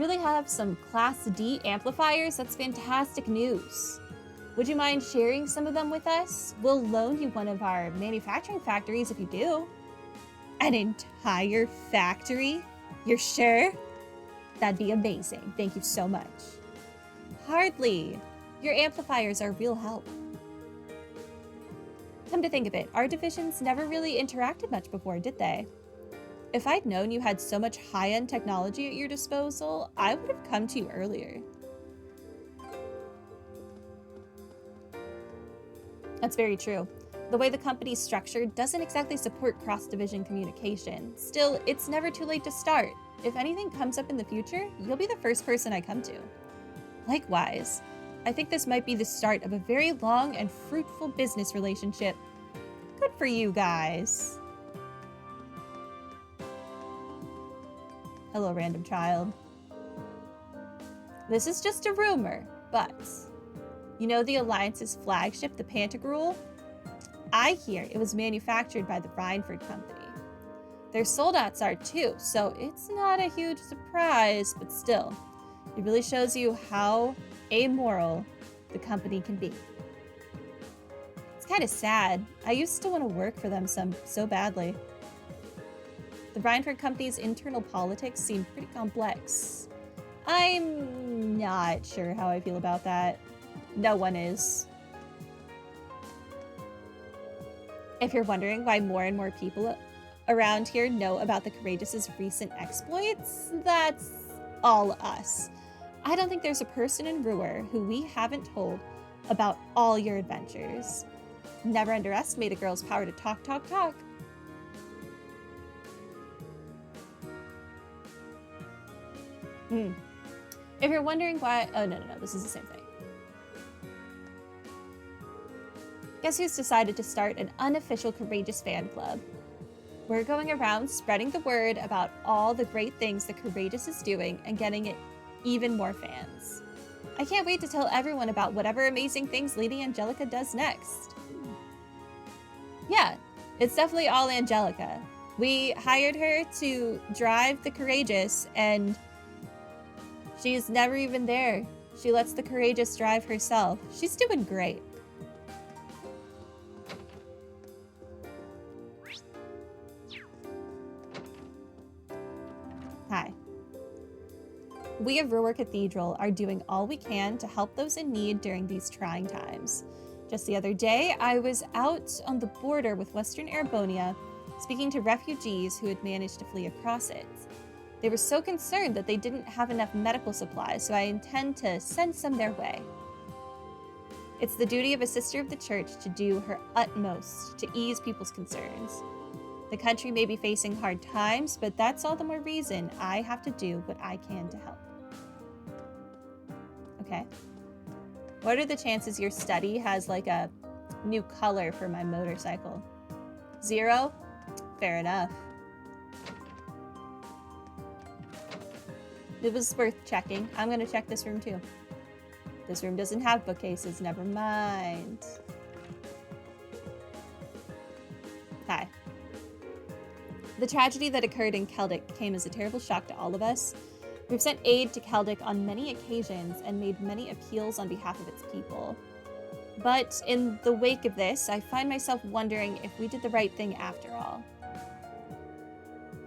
really have some Class D amplifiers. That's fantastic news. Would you mind sharing some of them with us? We'll loan you one of our manufacturing factories if you do. An entire factory? You're sure? That'd be amazing. Thank you so much. Hardly. Your amplifiers are real help. Come to think of it, our divisions never really interacted much before, did they? If I'd known you had so much high-end technology at your disposal, I would have come to you earlier. That's very true. The way the company's structured doesn't exactly support cross-division communication. Still, it's never too late to start. If anything comes up in the future, you'll be the first person I come to. Likewise, I think this might be the start of a very long and fruitful business relationship. Good for you guys. Hello, random child. This is just a rumor, but you know the Alliance's flagship, the Pantagruel? I hear it was manufactured by the Rhineford Company. Their soldats are too, so it's not a huge surprise, but still, it really shows you how amoral the company can be. It's kind of sad. I used to want to work for them so badly. The Rhineford Company's internal politics seem pretty complex. I'm not sure how I feel about that. No one is. If you're wondering why more and more people around here know about the Courageous' recent exploits, that's all us. I don't think there's a person in Ruhr who we haven't told about all your adventures. Never underestimate a girl's power to talk. If you're wondering why... Oh, no, this is the same thing. Guess who's decided to start an unofficial Courageous fan club? We're going around spreading the word about all the great things the Courageous is doing and getting it even more fans. I can't wait to tell everyone about whatever amazing things Lady Angelica does next. Yeah, it's definitely all Angelica. We hired her to drive the Courageous, and she's never even there. She lets the Courageous drive herself. She's doing great. Hi. We of Ruhr Cathedral are doing all we can to help those in need during these trying times. Just the other day, I was out on the border with Western Erebonia, speaking to refugees who had managed to flee across it. They were so concerned that they didn't have enough medical supplies, so I intend to send some their way. It's the duty of a sister of the church to do her utmost to ease people's concerns. The country may be facing hard times, but that's all the more reason I have to do what I can to help. Okay. What are the chances your study has like a new color for my motorcycle? 0? Fair enough. It was worth checking. I'm going to check this room too. This room doesn't have bookcases. Never mind. Hi. The tragedy that occurred in Celtic came as a terrible shock to all of us. We've sent aid to Celtic on many occasions and made many appeals on behalf of its people. But in the wake of this, I find myself wondering if we did the right thing after all.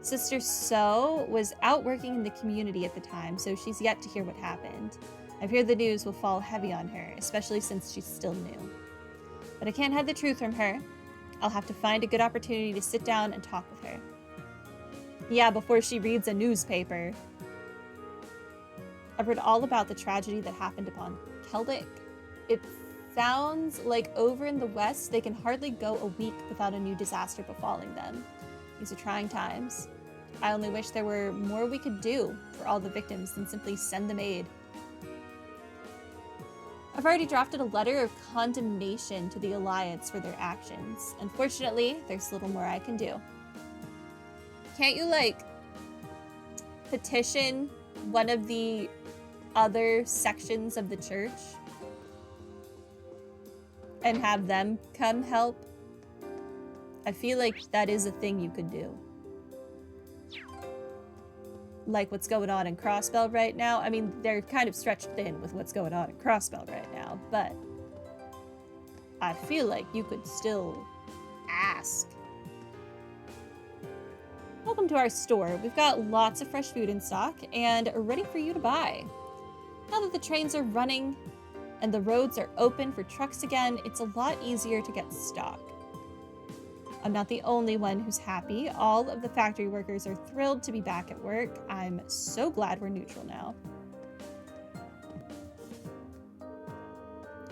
Sister So was out working in the community at the time, so she's yet to hear what happened. I've heard the news will fall heavy on her, especially since she's still new. But I can't hide the truth from her. I'll have to find a good opportunity to sit down and talk with her. Yeah, before she reads a newspaper. I've heard all about the tragedy that happened upon Celtic. It sounds like over in the West, they can hardly go a week without a new disaster befalling them. These are trying times. I only wish there were more we could do for all the victims than simply send them aid. I've already drafted a letter of condemnation to the Alliance for their actions. Unfortunately, there's little more I can do. Can't you, like, petition one of the other sections of the church and have them come help? I feel like that is a thing you could do. like what's going on in Crossbell right now. I mean, they're kind of stretched thin with what's going on in Crossbell right now, but I feel like you could still ask. Welcome to our store. We've got lots of fresh food in stock and ready for you to buy. Now that the trains are running and the roads are open for trucks again, it's a lot easier to get stock. I'm not the only one who's happy. All of the factory workers are thrilled to be back at work. I'm so glad we're neutral now.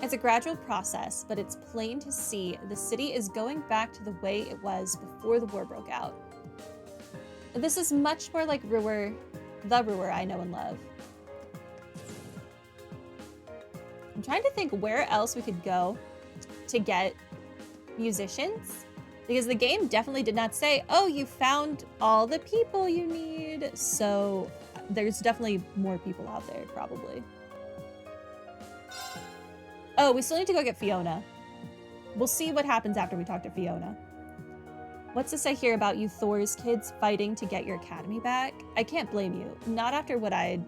It's a gradual process, but it's plain to see the city is going back to the way it was before the war broke out. This is much more like Ruhr, the Ruhr I know and love. I'm trying to think where else we could go to get musicians, because the game definitely did not say, oh, you found all the people you need. So there's definitely more people out there, probably. Oh, we still need to go get Fiona. We'll see what happens after we talk to Fiona. What's this I hear about you Thor's kids fighting to get your academy back? I can't blame you. Not after what I'd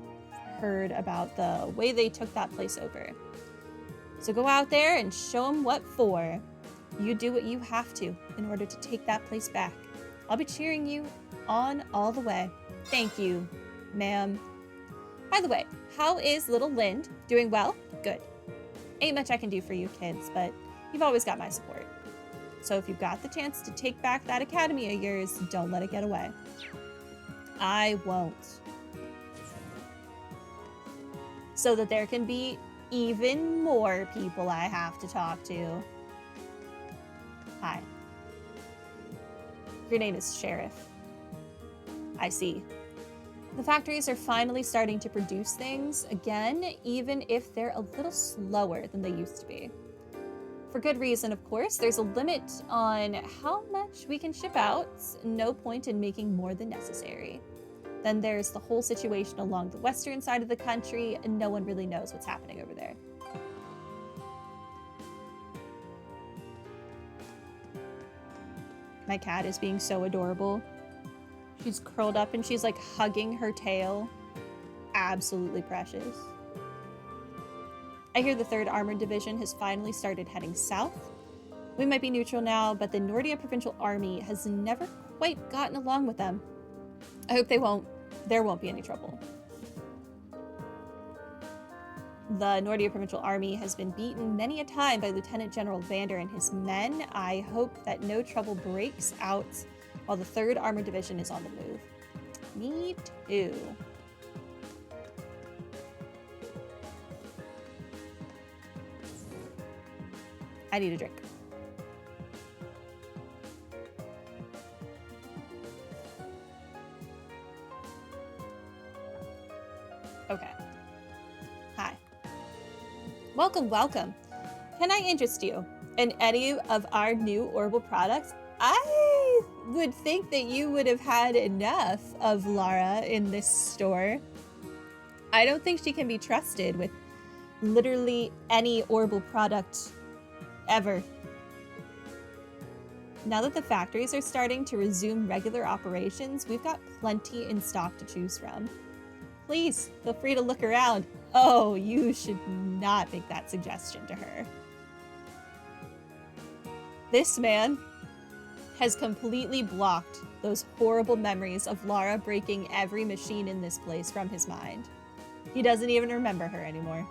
heard about the way they took that place over. So go out there and show them what for. You do what you have to in order to take that place back. I'll be cheering you on all the way. Thank you, ma'am. By the way, how is little Lind? Doing well? Good. Ain't much I can do for you kids, but you've always got my support. So if you've got the chance to take back that academy of yours, don't let it get away. I won't. So that there can be even more people I have to talk to. Hi. Your name is Sheriff. I see. The factories are finally starting to produce things again, even if they're a little slower than they used to be. For good reason, of course. There's a limit on how much we can ship out. No point in making more than necessary. Then there's the whole situation along the western side of the country, and no one really knows what's happening over there. My cat is being so adorable. She's curled up and she's like hugging her tail. Absolutely precious. I hear the 3rd Armored Division has finally started heading south. We might be neutral now, but the Nordia Provincial Army has never quite gotten along with them. I hope there won't be any trouble. The Nordia Provincial Army has been beaten many a time by Lieutenant General Vander and his men. I hope that no trouble breaks out while the 3rd Armored Division is on the move. Me too. I need a drink. Okay. Hi. Welcome, welcome. Can I interest you in any of our new Orbital products? I would think that you would have had enough of Lara in this store. I don't think she can be trusted with literally any Orbital product ever. Now that the factories are starting to resume regular operations, we've got plenty in stock to choose from. Please feel free to look around. Oh, you should not make that suggestion to her. This man has completely blocked those horrible memories of Lara breaking every machine in this place from his mind. He doesn't even remember her anymore.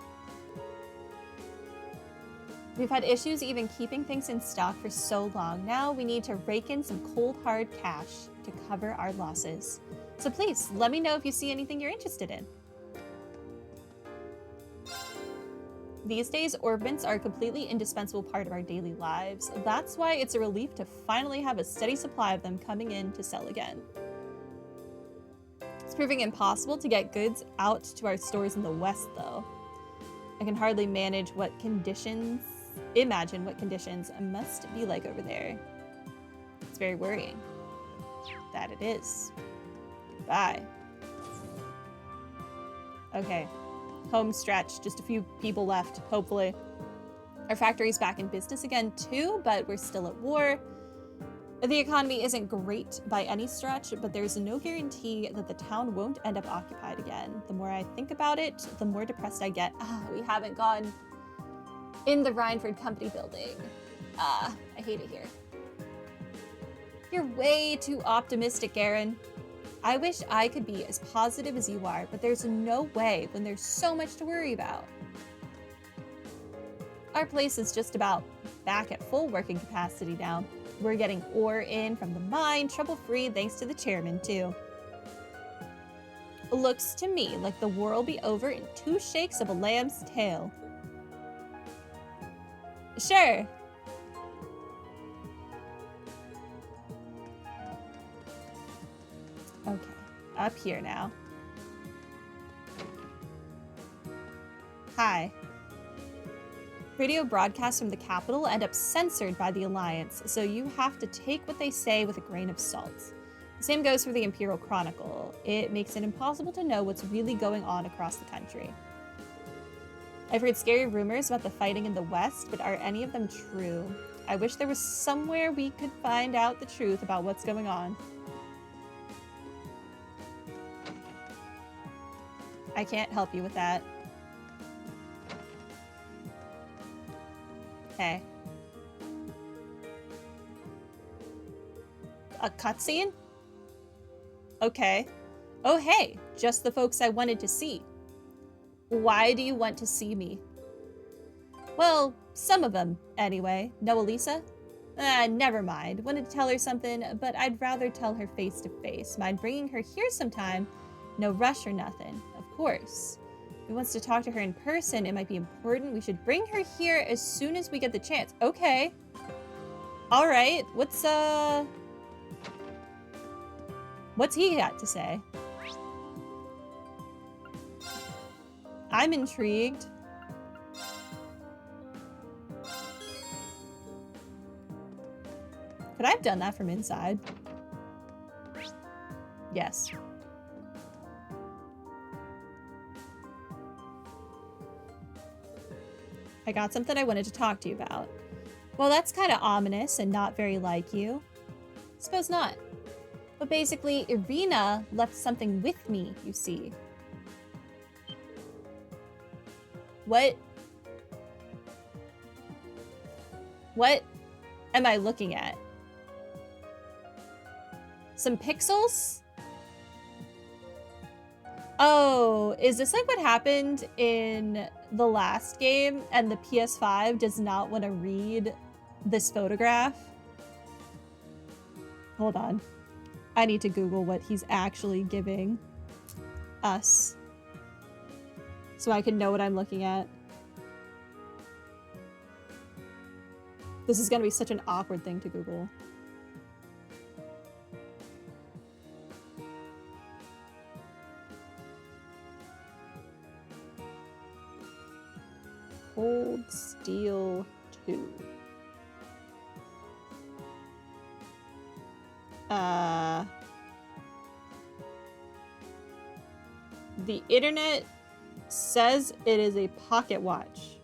We've had issues even keeping things in stock for so long. Now we need to rake in some cold hard cash to cover our losses. So please, let me know if you see anything you're interested in. These days, orbments are a completely indispensable part of our daily lives. That's why it's a relief to finally have a steady supply of them coming in to sell again. It's proving impossible to get goods out to our stores in the West, though. I can hardly imagine what conditions must be like over there. It's very worrying. That it is. Goodbye. Okay. Home stretch. Just a few people left, hopefully. Our factory's back in business again too, but we're still at war. The economy isn't great by any stretch, but there's no guarantee that the town won't end up occupied again. The more I think about it, the more depressed I get. We haven't gone in the Rhineford Company building. I hate it here. You're way too optimistic, Aaron. I wish I could be as positive as you are, but there's no way when there's so much to worry about. Our place is just about back at full working capacity now. We're getting ore in from the mine, trouble-free thanks to the chairman, too. Looks to me like the war will be over in 2 shakes of a lamb's tail. Sure. Okay, up here now. Hi. Radio broadcasts from the capital end up censored by the Alliance, so you have to take what they say with a grain of salt. The same goes for the Imperial Chronicle. It makes it impossible to know what's really going on across the country. I've heard scary rumors about the fighting in the West, but are any of them true? I wish there was somewhere we could find out the truth about what's going on. I can't help you with that. Okay. A cutscene? Okay. Oh, hey, just the folks I wanted to see. Why do you want to see me? Well, some of them, anyway. No, Elisa? Never mind. Wanted to tell her something, but I'd rather tell her face to face. Mind bringing her here sometime? No rush or nothing, of course. If he wants to talk to her in person, it might be important. We should bring her here as soon as we get the chance. Okay. All right. What's he got to say? I'm intrigued. Could I have done that from inside? Yes. I got something I wanted to talk to you about. Well, that's kind of ominous and not very like you. Suppose not. But basically, Irina left something with me, you see. What am I looking at? Some pixels? Oh, is this like what happened in the last game and the PS5 does not want to read this photograph? Hold on. I need to Google what he's actually giving us so I can know what I'm looking at. This is going to be such an awkward thing to Google. Cold Steel 2. The internet says it is a pocket watch.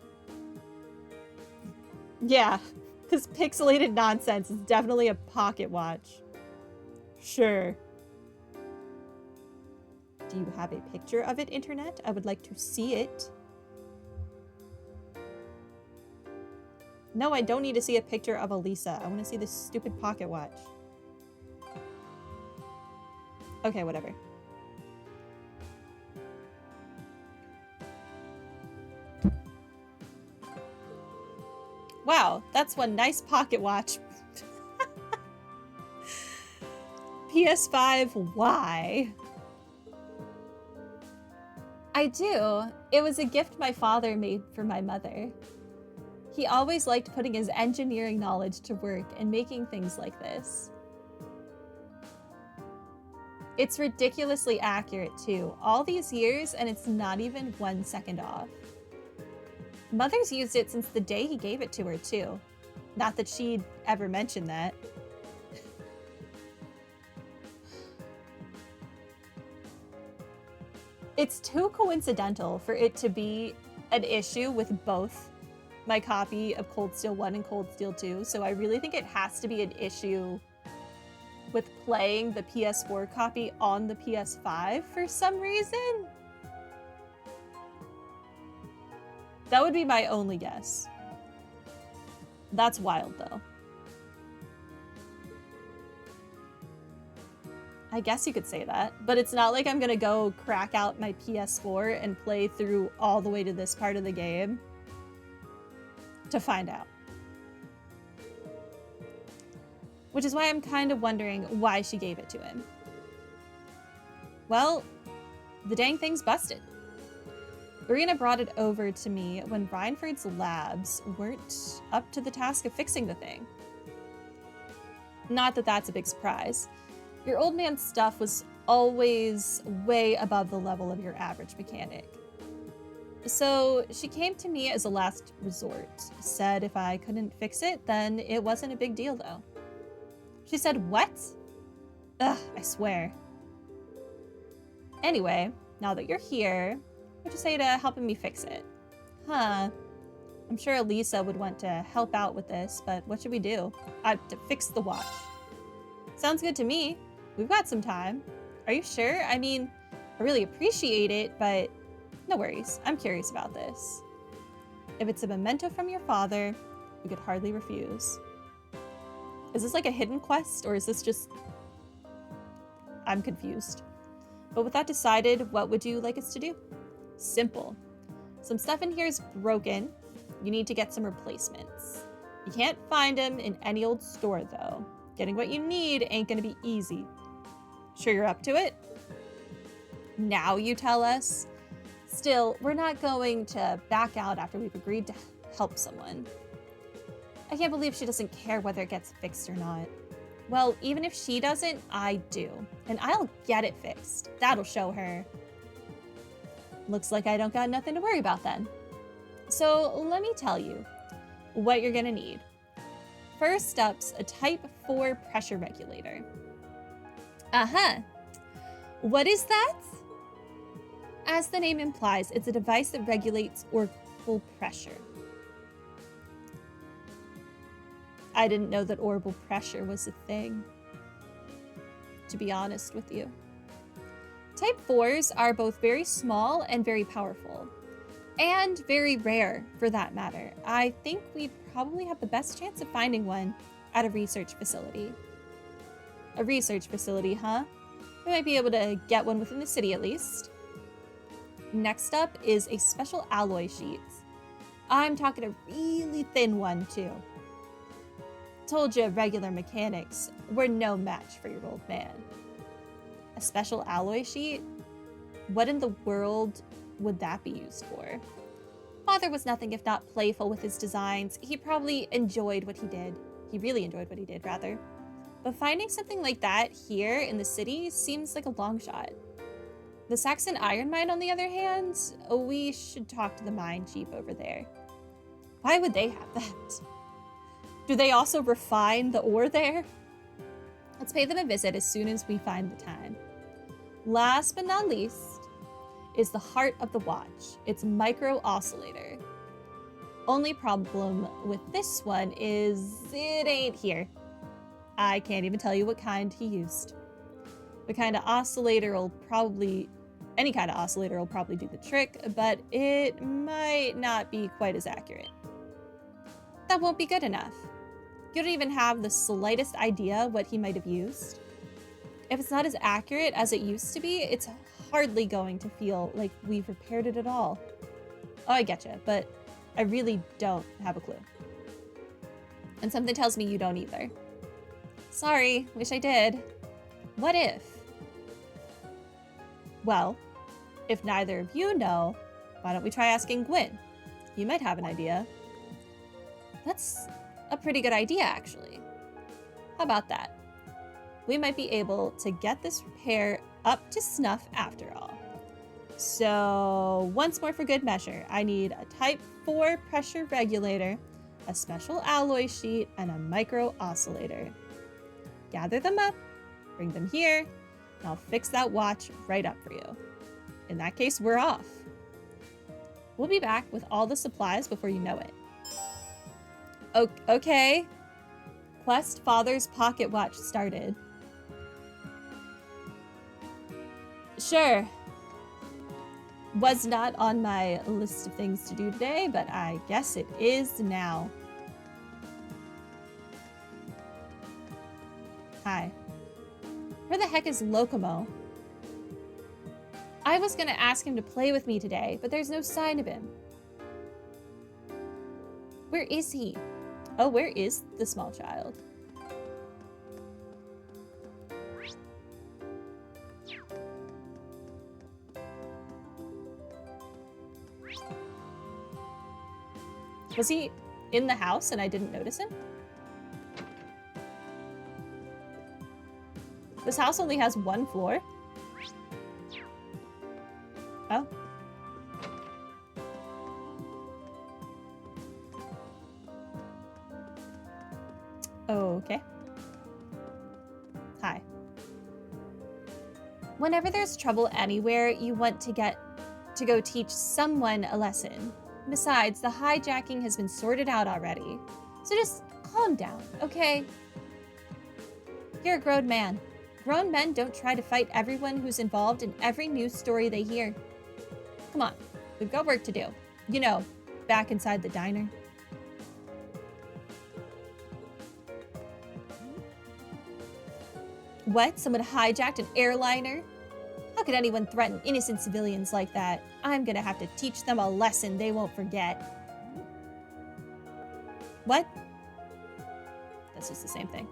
Yeah, because pixelated nonsense is definitely a pocket watch. Sure. Do you have a picture of it, internet? I would like to see it. No, I don't need to see a picture of Elisa. I want to see this stupid pocket watch. Okay, whatever. Wow, that's one nice pocket watch. PS5, why? I do. It was a gift my father made for my mother. He always liked putting his engineering knowledge to work and making things like this. It's ridiculously accurate, too. All these years, and it's not even 1 second off. Mother's used it since the day he gave it to her, too. Not that she'd ever mentioned that. It's too coincidental for it to be an issue with both my copy of Cold Steel 1 and Cold Steel 2, so I really think it has to be an issue with playing the PS4 copy on the PS5 for some reason? That would be my only guess. That's wild, though. I guess you could say that, but it's not like I'm gonna go crack out my PS4 and play through all the way to this part of the game to find out. Which is why I'm kind of wondering why she gave it to him. Well, the dang thing's busted. Marina brought it over to me when Rhineford's labs weren't up to the task of fixing the thing. Not that that's a big surprise. Your old man's stuff was always way above the level of your average mechanic. So she came to me as a last resort, said if I couldn't fix it, then it wasn't a big deal though. She said, what? Ugh, I swear. Anyway, now that you're here, what'd you say to helping me fix it? Huh. I'm sure Elisa would want to help out with this, but what should we do? To fix the watch. Sounds good to me. We've got some time. Are you sure? I mean, I really appreciate it, but no worries. I'm curious about this. If it's a memento from your father, we could hardly refuse. Is this like a hidden quest, or is this just... I'm confused. But with that decided, what would you like us to do? Simple. Some stuff in here is broken. You need to get some replacements. You can't find them in any old store, though. Getting what you need ain't gonna be easy. Sure you're up to it? Now you tell us? Still, we're not going to back out after we've agreed to help someone. I can't believe she doesn't care whether it gets fixed or not. Well, even if she doesn't, I do. And I'll get it fixed. That'll show her. Looks like I don't got nothing to worry about then. So let me tell you what you're gonna need. First up's a Type 4 pressure regulator. Uh-huh. What is that? As the name implies, it's a device that regulates orbital pressure. I didn't know that orbital pressure was a thing, to be honest with you. Type 4s are both very small and very powerful, and very rare for that matter. I think we'd probably have the best chance of finding one at a research facility. A research facility, huh? We might be able to get one within the city at least. Next up is a special alloy sheet. I'm talking a really thin one too. Told you regular mechanics were no match for your old man. A special alloy sheet? What in the world would that be used for? Father was nothing if not playful with his designs. He probably enjoyed what he did. He really enjoyed what he did, rather. But finding something like that here in the city seems like a long shot. The Saxon iron mine, on the other hand, we should talk to the mine chief over there. Why would they have that? Do they also refine the ore there? Let's pay them a visit as soon as we find the time. Last but not least is the heart of the watch. It's micro oscillator. Only problem with this one is it ain't here. I can't even tell you what kind he used. The kind of oscillator will probably, any kind of oscillator will probably do the trick, but it might not be quite as accurate. That won't be good enough. You don't even have the slightest idea what he might have used. If it's not as accurate as it used to be, it's hardly going to feel like we've repaired it at all. Oh, I getcha, but I really don't have a clue. And something tells me you don't either. Sorry, wish I did. What if? Well, if neither of you know, why don't we try asking Gwyn? You might have an idea. That's a pretty good idea, actually. How about that? We might be able to get this repair up to snuff after all. So, once more for good measure, I need a Type 4 pressure regulator, a special alloy sheet, and a micro oscillator. Gather them up, bring them here, and I'll fix that watch right up for you. In that case, we're off. We'll be back with all the supplies before you know it. Okay. Quest Father's pocket watch started. Sure. Was not on my list of things to do today, but I guess it is now. Hi. Where the heck is Locomo? I was gonna ask him to play with me today, but there's no sign of him. Where is he? Oh, where is the small child? Was he in the house and I didn't notice him? This house only has one floor? Oh. Okay. Hi. Whenever there's trouble anywhere, you want to go teach someone a lesson. Besides, the hijacking has been sorted out already. So just calm down, okay? You're a grown man. Grown men don't try to fight everyone who's involved in every news story they hear. Come on, we've got work to do. You know, back inside the diner. What? Someone hijacked an airliner? How could anyone threaten innocent civilians like that? I'm gonna have to teach them a lesson they won't forget. What? That's just the same thing.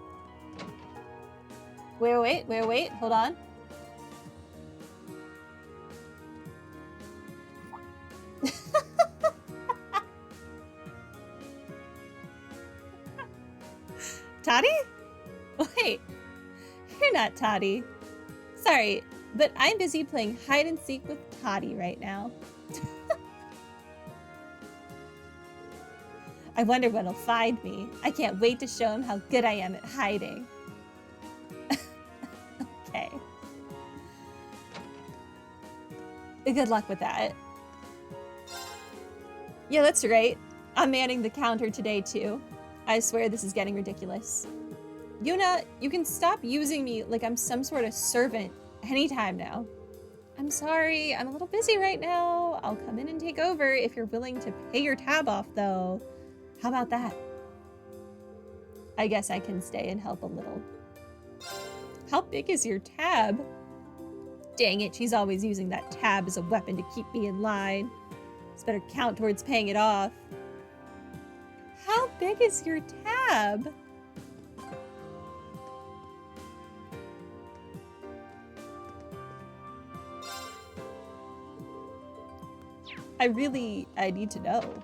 Wait, hold on. Toddy? Wait, you're not Toddy. Sorry, but I'm busy playing hide and seek with Toddy right now. I wonder when he'll find me. I can't wait to show him how good I am at hiding. Okay. Good luck with that. Yeah, that's right. I'm manning the counter today too. I swear this is getting ridiculous. Yuna, you can stop using me like I'm some sort of servant anytime now. I'm sorry, I'm a little busy right now. I'll come in and take over if you're willing to pay your tab off though. How about that? I guess I can stay and help a little. How big is your tab? Dang it, she's always using that tab as a weapon to keep me in line. This better count towards paying it off. How big is your tab? I need to know.